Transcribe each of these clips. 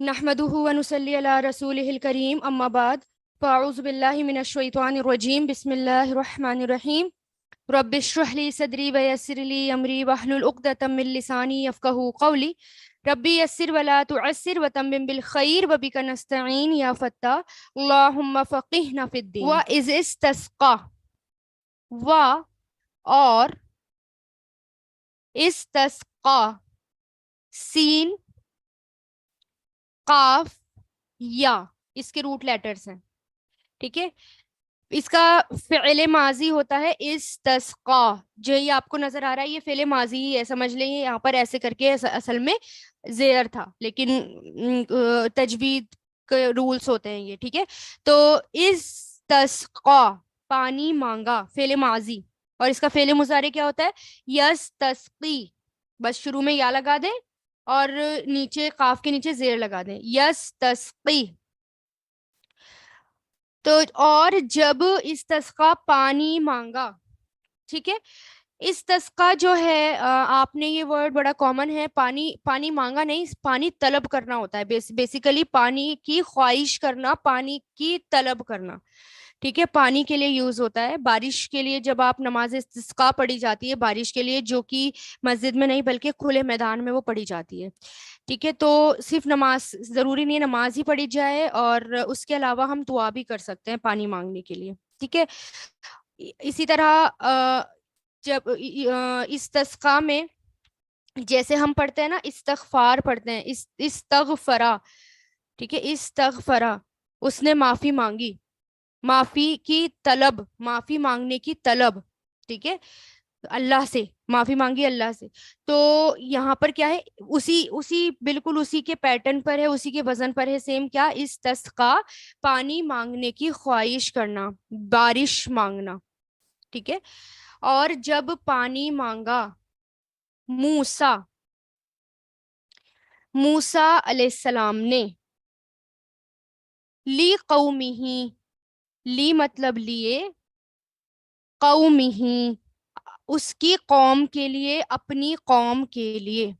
نحمده ونصلي على رسوله الكريم اما بعد فاعوذ بالله من الشيطان الرجيم بسم الله الرحمن الرحيم رب اشرح لي صدري ويسر لي امري واحلل عقدة من لساني يفقهوا قولي ربي يسر ولا تعسر وتمم بالخير وبك نستعين يا فتاح اللهم فقهنا في الدين. وإذ استسقى اور استسقى سین قاف یا اس کے روٹ لیٹرز ہیں. ٹھیک ہے، اس کا فعل ماضی ہوتا ہے استسقا. جو یہ آپ کو نظر آ رہا ہے یہ فعل ماضی ہی ہے، سمجھ لیں یہاں پر ایسے کر کے اصل میں زیر تھا، لیکن تجوید کے رولز ہوتے ہیں یہ. ٹھیک ہے، تو استسقا پانی مانگا فعل ماضی، اور اس کا فعل مضارع کیا ہوتا ہے یستسقی. بس شروع میں یا لگا دیں اور نیچے قاف کے نیچے زیر لگا دیں، یستسقی. تو اور جب استسقا پانی مانگا. ٹھیک ہے، استسقا جو ہے آپ نے یہ ورڈ بڑا کامن ہے، پانی مانگا نہیں، پانی طلب کرنا ہوتا ہے. بیسیکلی پانی کی خواہش کرنا، پانی کی طلب کرنا. ٹھیک ہے، پانی کے لیے یوز ہوتا ہے. بارش کے لیے جب آپ نماز استسقا پڑھی جاتی ہے بارش کے لیے، جو کہ مسجد میں نہیں بلکہ کھلے میدان میں وہ پڑھی جاتی ہے. ٹھیک ہے، تو صرف نماز ضروری نہیں ہے نماز ہی پڑھی جائے، اور اس کے علاوہ ہم دعا بھی کر سکتے ہیں پانی مانگنے کے لیے. ٹھیک ہے، اسی طرح جب استسقا میں جیسے ہم پڑھتے ہیں نا استغفار پڑھتے ہیں، استغفرا. ٹھیک ہے، استغفرا اس نے معافی مانگی، معافی کی طلب، معافی مانگنے کی طلب. ٹھیک ہے، اللہ سے معافی مانگی اللہ سے. تو یہاں پر کیا ہے، اسی بالکل اسی کے پیٹرن پر ہے، اسی کے وزن پر ہے سیم. کیا استسقا پانی مانگنے کی خواہش کرنا، بارش مانگنا. ٹھیک ہے، اور جب پانی مانگا موسیٰ علیہ السلام نے، لی قومہ، لی مطلب لیے، قومہ اس کی قوم کے لیے، اپنی قوم کے لیے.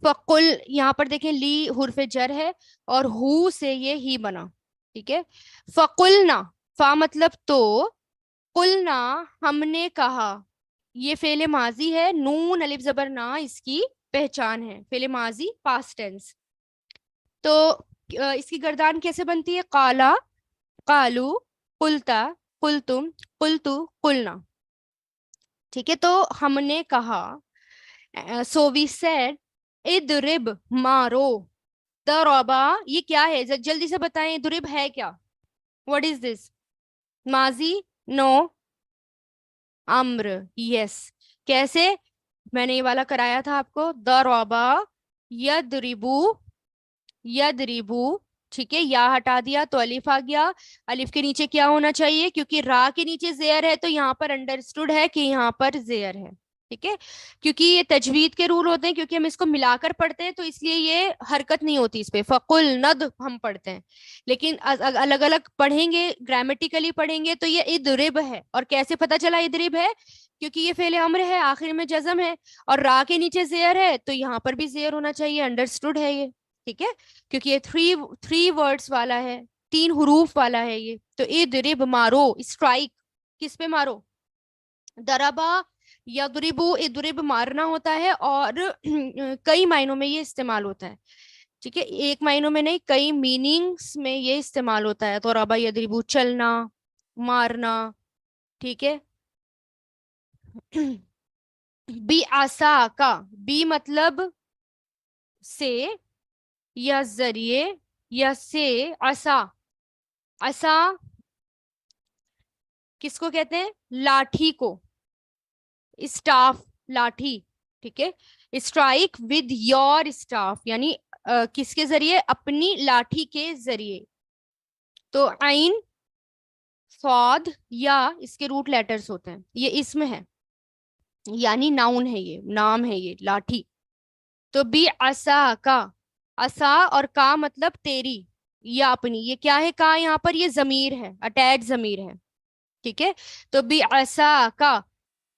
فقل یہاں پر دیکھیں لی حرف جر ہے اور ہو سے یہ ہی بنا. ٹھیک ہے، فقلنا فا مطلب تو، قلنا ہم نے کہا. یہ فعل ماضی ہے، نون الف زبر نا اس کی پہچان ہے، فعل ماضی پاسٹ ٹینس. تو اس کی گردان کیسے بنتی ہے، قالا، قالو، قلتا، قلتم، قلتو، قلنا. ٹھیک ہے، تو ہم نے کہا، سو وی سیڈ، اضرب مارو، ضربا یہ کیا ہے جلدی سے بتائیں، ضرب ہے کیا، واٹ از دس، ماضی، نو، امر، یس. کیسے، میں نے یہ والا کرایا تھا آپ کو، ضربا یضربو، یضربو. ٹھیک ہے، یا ہٹا دیا تو الف آ گیا. الف کے نیچے کیا ہونا چاہیے، کیونکہ را کے نیچے زیر ہے تو یہاں پر انڈرسٹوڈ ہے کہ یہاں پر زیر ہے. ٹھیک ہے، کیونکہ یہ تجوید کے رول ہوتے ہیں، کیونکہ ہم اس کو ملا کر پڑھتے ہیں تو اس لیے یہ حرکت نہیں ہوتی اس پہ. فقل ند ہم پڑھتے ہیں، لیکن الگ الگ پڑھیں گے، گرامیٹیکلی پڑھیں گے تو یہ ادرب ہے. اور کیسے پتہ چلا ادرب ہے، کیونکہ یہ فعل امر ہے، آخر میں جزم ہے، اور را کے نیچے زیر ہے تو یہاں پر بھی زیر ہونا چاہیے، انڈرسٹوڈ ہے یہ. ٹھیک ہے، کیونکہ یہ تھری ورڈز والا ہے، 3 حروف والا ہے یہ. تو اضرب مارو، اسٹرائک، کس پہ مارو، ضربا یضربو، اضرب مارنا ہوتا ہے، اور کئی معنوں میں یہ استعمال ہوتا ہے. ٹھیک ہے، ایک معنوں میں نہیں، کئی میننگز میں یہ استعمال ہوتا ہے. ضربا یضربو چلنا، مارنا. ٹھیک ہے، بی عصا کا، بی مطلب سے یا ذریعے یا سے، عصا، عصا کس کو کہتے ہیں، لاٹھی کو، اسٹاف، لاٹھی. ٹھیک ہے، اسٹرائک ود یور اسٹاف، یعنی کس کے ذریعے، اپنی لاٹھی کے ذریعے. تو عین، صاد، یا اس کے روٹ لیٹرز ہوتے ہیں. یہ اسم ہے یعنی ناؤن ہے، یہ نام ہے، یہ لاٹھی. تو بی عصا کا، عصا اور کا مطلب تیری یا اپنی. یہ کیا ہے کا، یہاں پر یہ ضمیر ہے، اٹیچ ضمیر ہے. ٹھیک ہے، تو بی عصا کا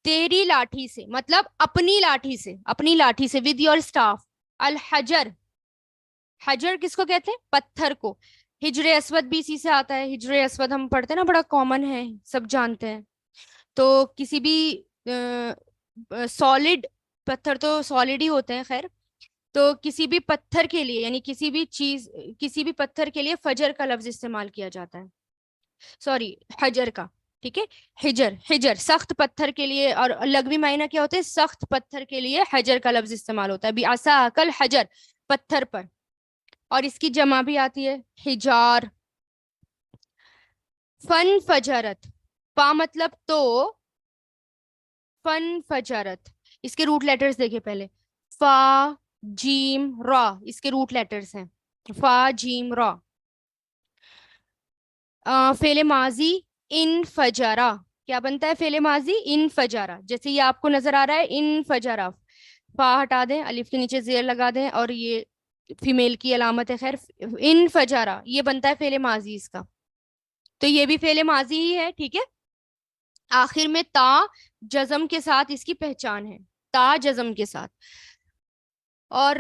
تیری لاٹھی سے، مطلب اپنی لاٹھی سے، اپنی لاٹھی سے، ود یور اسٹاف. الحجر، حجر کس کو کہتے ہیں؟ پتھر کو. ہجر اسود بھی اسی سے آتا ہے. ہجر اسود ہم پڑھتے ہیں نا, بڑا کامن ہے, سب جانتے ہیں. تو کسی بھی سالڈ, پتھر تو سالڈ ہی ہوتے ہیں خیر, تو کسی بھی پتھر کے لیے یعنی کسی بھی چیز, کسی بھی پتھر کے لیے فجر کا لفظ استعمال کیا جاتا ہے, سوری حجر کا. ٹھیک ہے, حجر, حجر سخت پتھر کے لیے, اور لغوی معنی کیا ہوتے ہیں؟ سخت پتھر کے لیے حجر کا لفظ استعمال ہوتا ہے. بھی عصا کل حجر, پتھر پر. اور اس کی جمع بھی آتی ہے حجار. فن فجرت, فا مطلب تو, فن فجرت, اس کے روٹ لیٹرز دیکھیں پہلے, فا جیم را, اس کے روٹ لیٹرز ہیں فا جیم را. فعل ماضی ان فجرا, کیا بنتا ہے فعل ماضی؟ ان فجرا. جیسے یہ آپ کو نظر آ رہا ہے ان فجرا, فا ہٹا دیں, الف کے نیچے زیر لگا دیں, اور یہ فیمیل کی علامت ہے. خیر, ان فجرا یہ بنتا ہے فعل ماضی اس کا, تو یہ بھی فعل ماضی ہی ہے. ٹھیک ہے, آخر میں تا جزم کے ساتھ اس کی پہچان ہے, تا جزم کے ساتھ. اور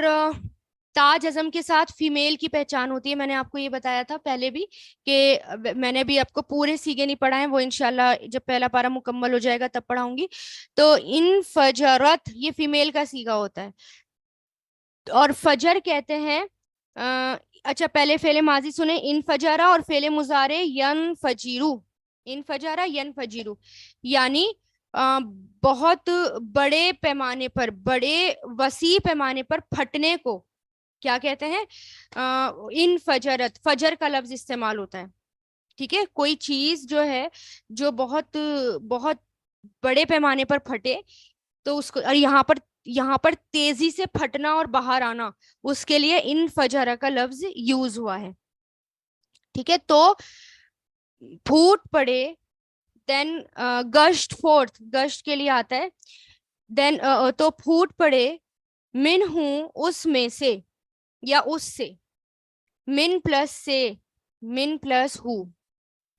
تا جزم کے ساتھ فیمیل کی پہچان ہوتی ہے. میں نے آپ کو یہ بتایا تھا پہلے بھی کہ میں نے بھی آپ کو پورے سیگے نہیں پڑھائے, وہ انشاءاللہ جب پہلا پارا مکمل ہو جائے گا تب پڑھاؤں گی. تو ان فجرت یہ فیمیل کا سیگا ہوتا ہے. اور فجر کہتے ہیں, اچھا پہلے فعل ماضی سنیں, ان فجرا, اور فعل مضارع ین فجیرو, ان فجرا ین فجیرو, یعنی بہت بڑے پیمانے پر, بڑے وسیع پیمانے پر پھٹنے کو کیا کہتے ہیں؟ ان فجرت, فجر کا لفظ استعمال ہوتا ہے. ٹھیک ہے, کوئی چیز جو ہے جو بہت بہت بڑے پیمانے پر پھٹے تو اس کو, اور یہاں پر تیزی سے پھٹنا اور باہر آنا, اس کے لیے ان فجر کا لفظ یوز ہوا ہے. ٹھیک ہے, تو پھوٹ پڑے, دین گشت فورتھ, گشت کے لیے آتا ہے, دین تو پھوٹ پڑے, من ہوں اس میں سے یا اس سے, من پلس سے, من پلس ہو,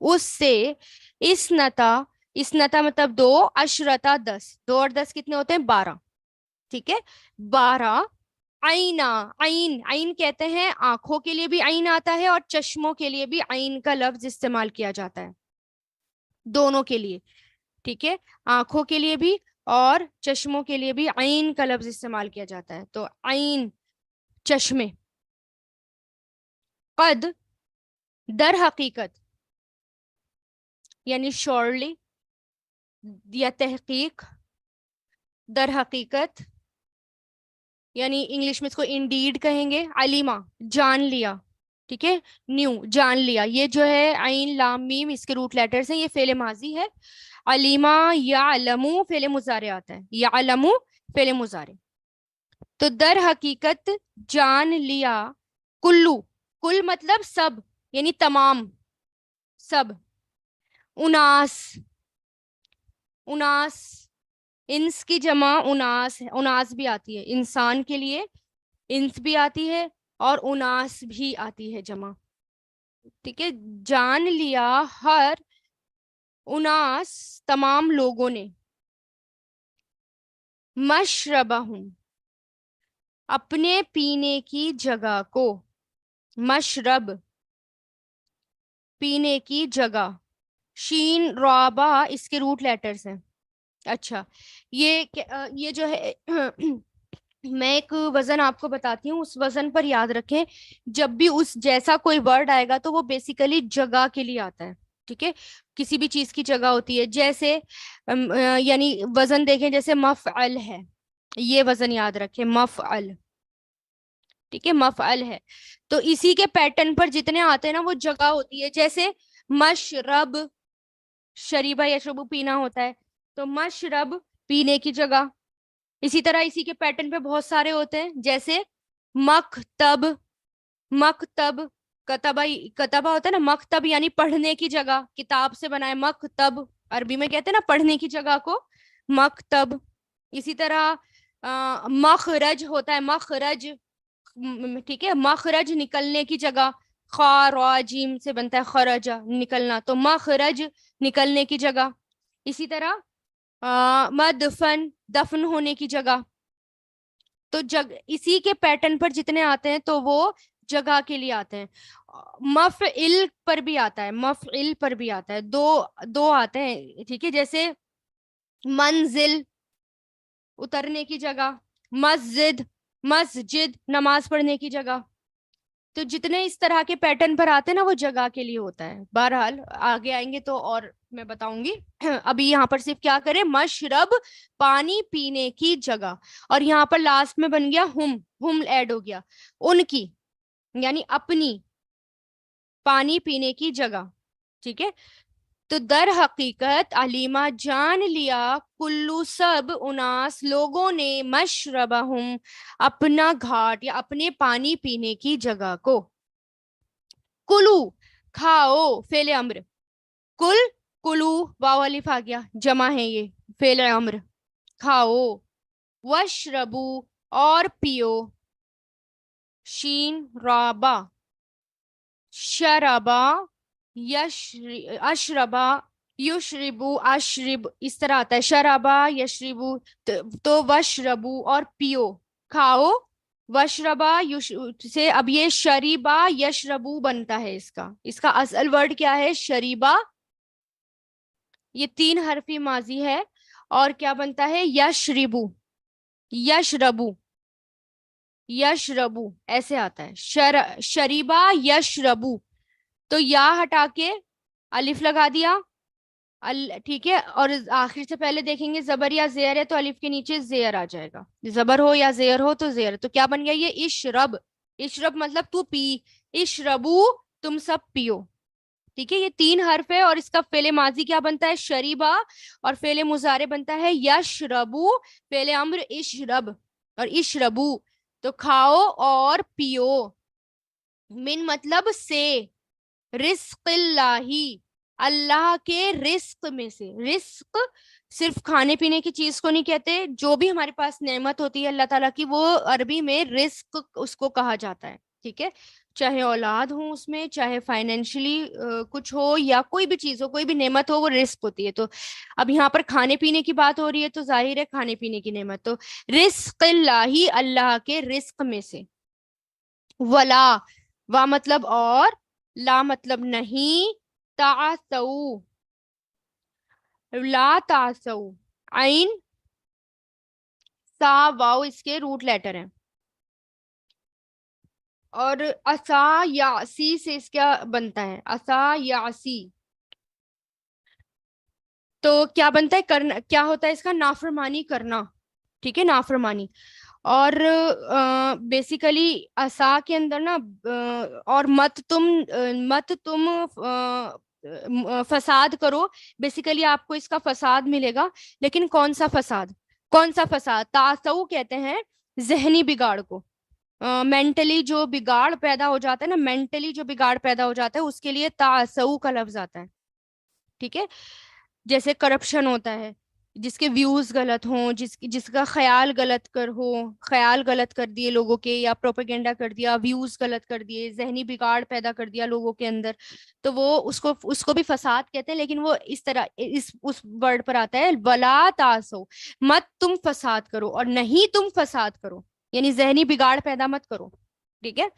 اس سے, اسنتا, اسنتا مطلب دو, اشرتا 10, 2 اور 10 کتنے ہوتے ہیں؟ 12. ٹھیک ہے, 12, عینا, عین, عین کہتے ہیں آنکھوں کے لیے بھی عین آتا ہے, اور چشموں کے لیے بھی عین کا لفظ استعمال کیا جاتا ہے, دونوں کے لیے. ٹھیک ہے, آنکھوں کے لیے بھی اور چشموں کے لیے بھی عین کا لفظ استعمال کیا جاتا ہے. تو عین, چشمے. قد, در حقیقت, یعنی شورلی یا تحقیق, در حقیقت یعنی انگلش میں اس کو انڈیڈ کہیں گے. علیما, جان لیا. ٹھیک ہے, نیو, جان لیا. یہ جو ہے عین لام میم, اس کے روٹ لیٹرز ہیں, یہ فعل ماضی ہے. علیما یعلمو فعل مضارع آتا ہے, یعلمو فعل مضارع. تو در حقیقت جان لیا, کلو, کل مطلب سب یعنی تمام, سب. اناس, اناس, انس کی جمع اناس ہے, اناس بھی آتی ہے انسان کے لیے, انس بھی آتی ہے اور اناس بھی آتی ہے جمع. ٹھیک ہے, جان لیا ہر اناس تمام لوگوں نے, مشربہم اپنے پینے کی جگہ کو, مشرب پینے کی جگہ, شین رابا اس کے روٹ لیٹرز ہیں. اچھا, یہ جو ہے میں ایک وزن آپ کو بتاتی ہوں, اس وزن پر یاد رکھیں جب بھی اس جیسا کوئی ورڈ آئے گا تو وہ بیسیکلی جگہ کے لیے آتا ہے. ٹھیک ہے, کسی بھی چیز کی جگہ ہوتی ہے, جیسے یعنی وزن دیکھیں جیسے مفعل ہے, یہ وزن یاد رکھیں مفعل. ٹھیک ہے, مفعل ہے, تو اسی کے پیٹرن پر جتنے آتے ہیں نا وہ جگہ ہوتی ہے. جیسے مشرب, شریبہ یشربو پینا ہوتا ہے, تو مشرب پینے کی جگہ. اسی طرح اسی کے پیٹرن پہ بہت سارے ہوتے ہیں, جیسے مکتب, مکتب, کتبہ, کتبہ ہوتا ہے نا, مکتب یعنی پڑھنے کی جگہ, کتاب سے بنا ہے مکتب, عربی میں کہتے ہیں نا پڑھنے کی جگہ کو مکتب. اسی طرح مخرج ہوتا ہے, مخرج. ٹھیک ہے, مخرج نکلنے کی جگہ, خا را جیم سے بنتا ہے خرجہ, نکلنا, تو مخرج نکلنے کی جگہ. اسی طرح مدفن, دفن ہونے کی جگہ. تو اسی کے پیٹرن پر جتنے آتے ہیں تو وہ جگہ کے لیے آتے ہیں. مفعل پر بھی آتا ہے, مفعل پر بھی آتا ہے, دو آتے ہیں, ٹھیک ہے. جیسے منزل اترنے کی جگہ, مسجد مسجد نماز پڑھنے کی جگہ. تو جتنے اس طرح کے پیٹرن پر آتے ہیں نا وہ جگہ کے لیے ہوتا ہے. بہرحال آگے آئیں گے تو اور میں بتاؤں گی. ابھی یہاں پر صرف کیا کریں, مشرب پانی پینے کی جگہ, اور یہاں پر لاسٹ میں بن گیا ہم ایڈ ہو گیا, ان کی یعنی اپنی پانی پینے کی جگہ, ٹھیک ہے. تو در حقیقت علیمہ جان لیا کلو سب اناس لوگوں نے مشربہم اپنا گھاٹ یا اپنے پانی پینے کی جگہ کو. کلو کھاؤ فعل امر, کل کلو واو الف آ گیا, جمع ہے یہ فعل امر, کھاؤ. وشربو اور پیو, شین رابا, شرابا اشربا یشربو اشرب, اس طرح آتا ہے شرابا یشربو. تو وشربو اور پیو, کھاؤ. وشربا سے اب یہ شریبا یشربو بنتا ہے. اس کا اصل ورڈ کیا ہے, شریبا. یہ 3 حرفی ماضی ہے, اور کیا بنتا ہے, یشربو یشربو یشربو ایسے آتا ہے. شریبا یشربو, تو یا ہٹا کے الف لگا دیا, ٹھیک ہے. اور آخر سے پہلے دیکھیں گے زبر یا زیر ہے تو الف کے نیچے زیر آ جائے گا, زبر ہو یا زیر ہو تو زیر. تو کیا بن گیا یہ اشرب, اشرب مطلب تو پی, اشربو تم سب پیو, ٹھیک ہے. یہ 3 حرف ہے, اور اس کا فعل ماضی کیا بنتا ہے, شریبا, اور فعل مضارع بنتا ہے یشربو, فعل امر اشرب اور اشربو. تو کھاؤ اور پیو. من مطلب سے, رزق اللہ اللہ کے رزق میں سے. رزق صرف کھانے پینے کی چیز کو نہیں کہتے, جو بھی ہمارے پاس نعمت ہوتی ہے اللہ تعالیٰ کی وہ عربی میں رزق اس کو کہا جاتا ہے, ٹھیک ہے. چاہے اولاد ہو اس میں, چاہے فائنینشلی کچھ ہو, یا کوئی بھی چیز ہو, کوئی بھی نعمت ہو, وہ رزق ہوتی ہے. تو اب یہاں پر کھانے پینے کی بات ہو رہی ہے تو ظاہر ہے کھانے پینے کی نعمت. تو رزق اللہ اللہ کے رزق میں سے. ولا وا مطلب اور, لا مطلب نہیں, تعسو لا تعسو, عین سا واو اس کے روٹ لیٹر ہیں, اور اسا یاسی سے اس کا بنتا ہے, اسا یاسی. تو کیا بنتا ہے, کرنا کیا ہوتا ہے اس کا, نافرمانی کرنا, ٹھیک ہے, نافرمانی. اور بیسیکلی اسا کے اندر نا, اور مت تم فساد کرو, بیسیکلی آپ کو اس کا فساد ملے گا. لیکن کون سا فساد, کون سا فساد, تعسو کہتے ہیں ذہنی بگاڑ کو. مینٹلی جو بگاڑ پیدا ہو جاتا ہے نا, مینٹلی جو بگاڑ پیدا ہو جاتا ہے اس کے لیے تعسو کا لفظ آتا ہے, ٹھیک ہے. جیسے کرپشن ہوتا ہے, جس کے ویوز غلط ہوں, جس کا خیال غلط خیال غلط کر دیے لوگوں کے, یا پروپیگنڈا کر دیا, ویوز غلط کر دیے, ذہنی بگاڑ پیدا کر دیا لوگوں کے اندر, تو وہ اس کو بھی فساد کہتے ہیں. لیکن وہ اس طرح اس ورڈ پر آتا ہے, ولا تاسو, مت تم فساد کرو, اور نہیں تم فساد کرو, یعنی ذہنی بگاڑ پیدا مت کرو, ٹھیک ہے.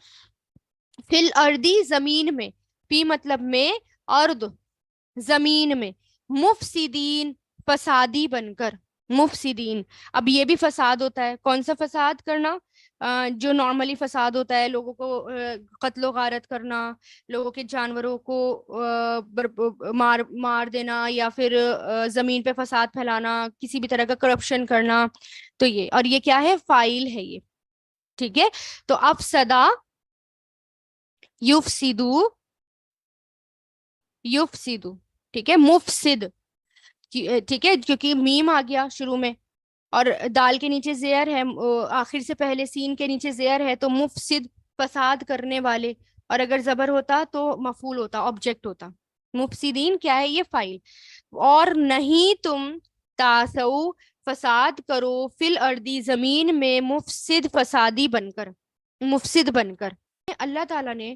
فل اردی زمین میں, پی مطلب میں, ارد زمین میں, مفسدین فسادی بن کر, مفسدین. اب یہ بھی فساد ہوتا ہے, کون سا فساد کرنا, جو نارملی فساد ہوتا ہے, لوگوں کو قتل و غارت کرنا, لوگوں کے جانوروں کو مار دینا, یا پھر زمین پہ فساد پھیلانا, کسی بھی طرح کا کرپشن کرنا. تو یہ, اور یہ کیا ہے, فائل ہے یہ, ٹھیک ہے. تو افسدا یفسدو یفسدو, ٹھیک ہے, مفسد, ٹھیک ہے, کیونکہ میم آ گیا شروع میں, اور دال کے نیچے زیر ہے, آخر سے پہلے سین کے نیچے زیر ہے, تو مفسد فساد کرنے والے, اور اگر زبر ہوتا تو مفعول ہوتا, آبجیکٹ ہوتا. مفسدین کیا ہے, یہ فائل. اور نہیں تم تاسو فساد کرو, فل اردی زمین میں, مفسد فسادی بن کر, مفسد بن کر. اللہ تعالیٰ نے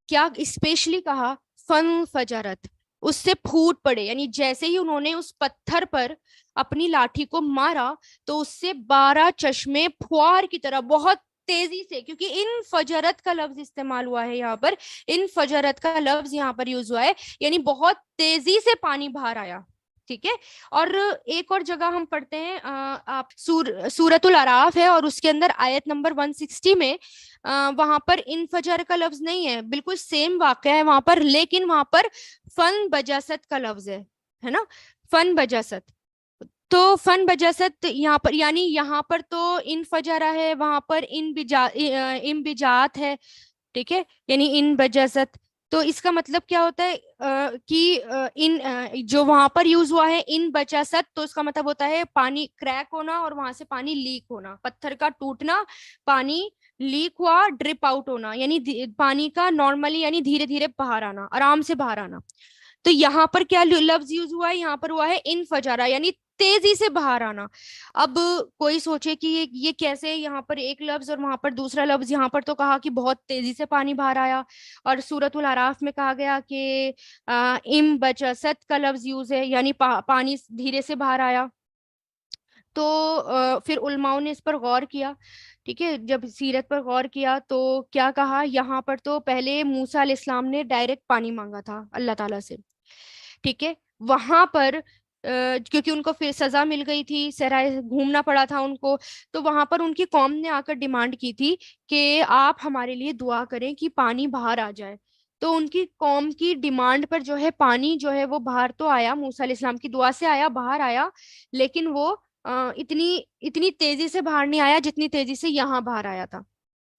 کیا اسپیشلی کہا, فن فجرت, اس سے پھوٹ پڑے، یعنی جیسے ہی انہوں نے اس پتھر پر اپنی لاٹھی کو مارا تو اس سے 12 چشمے پھوار کی طرح بہت تیزی سے، کیونکہ ان فجرت کا لفظ استعمال ہوا ہے یہاں پر، ان فجرت کا لفظ یہاں پر یوز ہوا ہے، یعنی بہت تیزی سے پانی باہر آیا. ٹھیک ہے. اور ایک اور جگہ ہم پڑھتے ہیں، آپ سورۃ الاعراف ہے اور اس کے اندر آیت نمبر 160 میں وہاں پر انفجر کا لفظ نہیں ہے، بالکل سیم واقعہ ہے وہاں پر، لیکن وہاں پر فن بجاست کا لفظ ہے نا، فن بجاست. تو فن بجاست یہاں پر، یعنی یہاں پر تو انفجارہ ہے، وہاں پر انبجات ہے. ٹھیک ہے، یعنی ان بجاست. تو اس کا مطلب کیا ہوتا ہے کہ ان جو وہاں پر یوز ہوا ہے ان بجاست، تو اس کا مطلب ہوتا ہے پانی کریک ہونا اور وہاں سے پانی لیک ہونا، پتھر کا ٹوٹنا، پانی لیک ہوا، ڈرپ آؤٹ ہونا، یعنی پانی کا نارملی یعنی دھیرے دھیرے باہر آنا، آرام سے باہر آنا. تو یہاں پر کیا لفظ یوز ہوا ہے؟ یہاں پر ہوا ہے انفجارہ، یعنی تیزی سے باہر آنا. اب کوئی سوچے کہ یہ کیسے، یہاں پر ایک لفظ اور وہاں پر دوسرا لفظ. یہاں پر تو کہا کہ بہت تیزی سے پانی باہر آیا، اور سورۃ الاعراف میں کہا گیا کہ ام بچست کا لفظ یوز ہے، یعنی پانی دھیرے سے باہر آیا. تو پھر علماؤں نے اس پر غور کیا. ٹھیک ہے، جب سیرت پر غور کیا تو کیا کہا، یہاں پر تو پہلے موسیٰ علیہ السلام نے ڈائریکٹ پانی مانگا تھا اللہ تعالیٰ سے. ٹھیک ہے، وہاں پر کیونکہ ان کو پھر سزا مل گئی تھی، صحرائے گھومنا پڑا تھا ان کو، تو وہاں پر ان کی قوم نے آ کر ڈیمانڈ کی تھی کہ آپ ہمارے لیے دعا کریں کہ پانی باہر آ جائے. تو ان کی قوم کی ڈیمانڈ پر جو ہے پانی جو ہے وہ باہر تو آیا، موسیٰ علیہ السلام کی دعا سے آیا، باہر آیا، لیکن وہ اتنی تیزی سے باہر نہیں آیا جتنی تیزی سے یہاں باہر آیا تھا.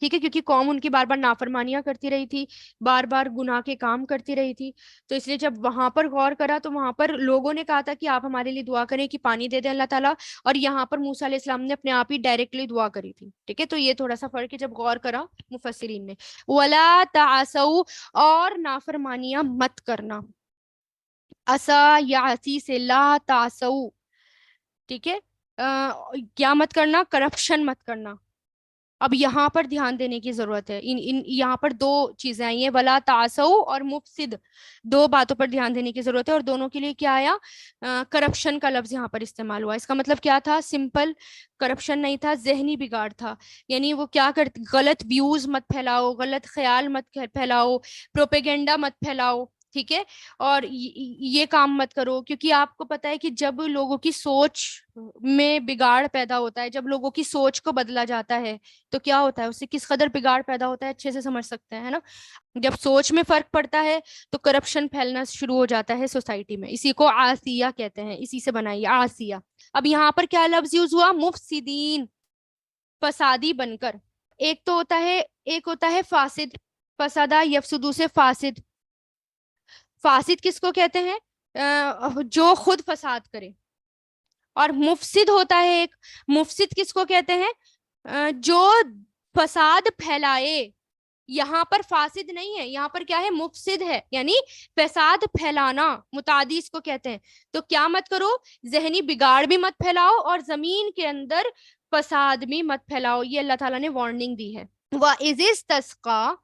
ٹھیک ہے، کیونکہ قوم ان کی بار بار نافرمانیاں کرتی رہی تھی، بار بار گناہ کے کام کرتی رہی تھی. تو اس لیے جب وہاں پر غور کرا تو وہاں پر لوگوں نے کہا تھا کہ آپ ہمارے لیے دعا کریں کہ پانی دے دیں اللہ تعالیٰ، اور یہاں پر موسیٰ علیہ السلام نے اپنے آپ ہی ڈائریکٹلی دعا کری تھی. ٹھیک ہے، تو یہ تھوڑا سا فرق ہے جب غور کرا مفسرین نے. وَلَا تَعَسَوْا، اور نافرمانیاں مت کرنا. اسا یا اسی سے لا تعسو. ٹھیک ہے، کیا مت کرنا؟ کرپشن مت کرنا. اب یہاں پر دھیان دینے کی ضرورت ہے، یہاں پر دو چیزیں آئی ہیں، ولا تعسو اور مفسد، دو باتوں پر دھیان دینے کی ضرورت ہے، اور دونوں کے لیے کیا آیا؟ کرپشن کا لفظ یہاں پر استعمال ہوا. اس کا مطلب کیا تھا؟ سمپل کرپشن نہیں تھا، ذہنی بگاڑ تھا. یعنی وہ کیا کرتے، غلط ویوز مت پھیلاؤ، غلط خیال مت پھیلاؤ، پروپیگنڈا مت پھیلاؤ. ٹھیک ہے، اور یہ کام مت کرو، کیونکہ آپ کو پتا ہے کہ جب لوگوں کی سوچ میں بگاڑ پیدا ہوتا ہے، جب لوگوں کی سوچ کو بدلا جاتا ہے تو کیا ہوتا ہے، اس سے کس قدر بگاڑ پیدا ہوتا ہے اچھے سے سمجھ سکتے ہیں، ہے نا. جب سوچ میں فرق پڑتا ہے تو کرپشن پھیلنا شروع ہو جاتا ہے سوسائٹی میں. اسی کو آسیہ کہتے ہیں، اسی سے بنائی آسیہ. اب یہاں پر کیا لفظ یوز ہوا؟ مفسدین، فسادی بن کر. ایک ہوتا ہے فاسد، فسادہ یفسدو سے فاسد. فاسد کس کو کہتے ہیں؟ جو خود فساد کرے. اور مفسد ہوتا ہے ایک، مفسد کس کو کہتے ہیں؟ جو فساد پھیلائے. یہاں پر فاسد نہیں ہے، یہاں پر کیا ہے؟ مفسد ہے، یعنی فساد پھیلانا، متعدی اس کو کہتے ہیں. تو کیا مت کرو؟ ذہنی بگاڑ بھی مت پھیلاؤ اور زمین کے اندر فساد بھی مت پھیلاؤ. یہ اللہ تعالیٰ نے وارننگ دی ہے. وَإِذِ اسْتَسْقَىٰ،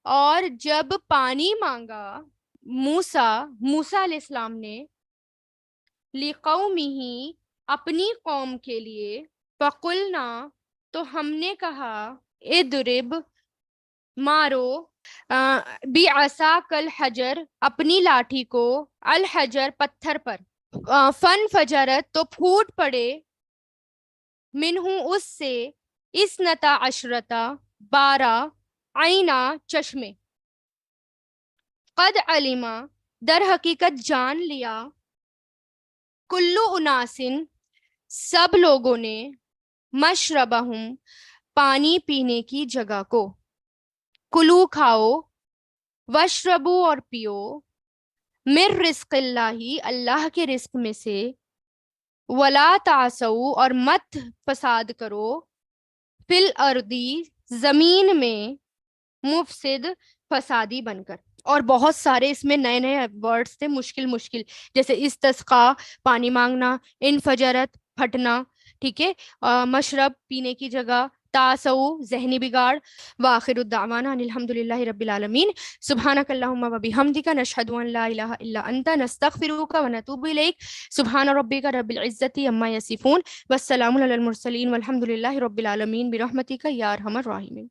اور جب پانی مانگا موسیٰ علیہ السلام نے، لِقَوْمِهِ، اپنی قوم کے لیے، فَقُلْنَا، تو ہم نے کہا، اِضْرِبْ، مارو، بِعَصَاكَ الْحَجَرَ، اپنی لاٹھی کو، الحجر، پتھر پر، فن فجرت، تو پھوٹ پڑے، منہ، اس سے، اثنتا عشرتا، 12، عینا، چشمے، قد علما، در حقیقت جان لیا، کلو اناسن، سب لوگوں نے، مشربہم، پانی پینے کی جگہ کو، کلو کھاؤ، وشربو اور پیو، من رزق اللہ، اللہ کے رزق میں سے، ولا تعسو، اور مت فساد کرو، فی الارضی، زمین میں، مفسد، فسادی بن کر. اور بہت سارے اس میں نئے نئے ورڈز تھے، مشکل، جیسے استسقا، پانی مانگنا، انفجرت، پھٹنا. ٹھیک ہے، مشرب، پینے کی جگہ، تاسو ذہنی بگاڑ. وآخر الدعوانا ان الحمد للہ رب العالمین. سبحانک اللہم و بحمدک نشہد ان لا الہ الا انت نستغفرک و نتوب الیک. سبحان ربک رب العزت عما یصفون والسلام علی المرسلین والحمد للہ رب العالمین برحمتک یا ارحم الراحمین.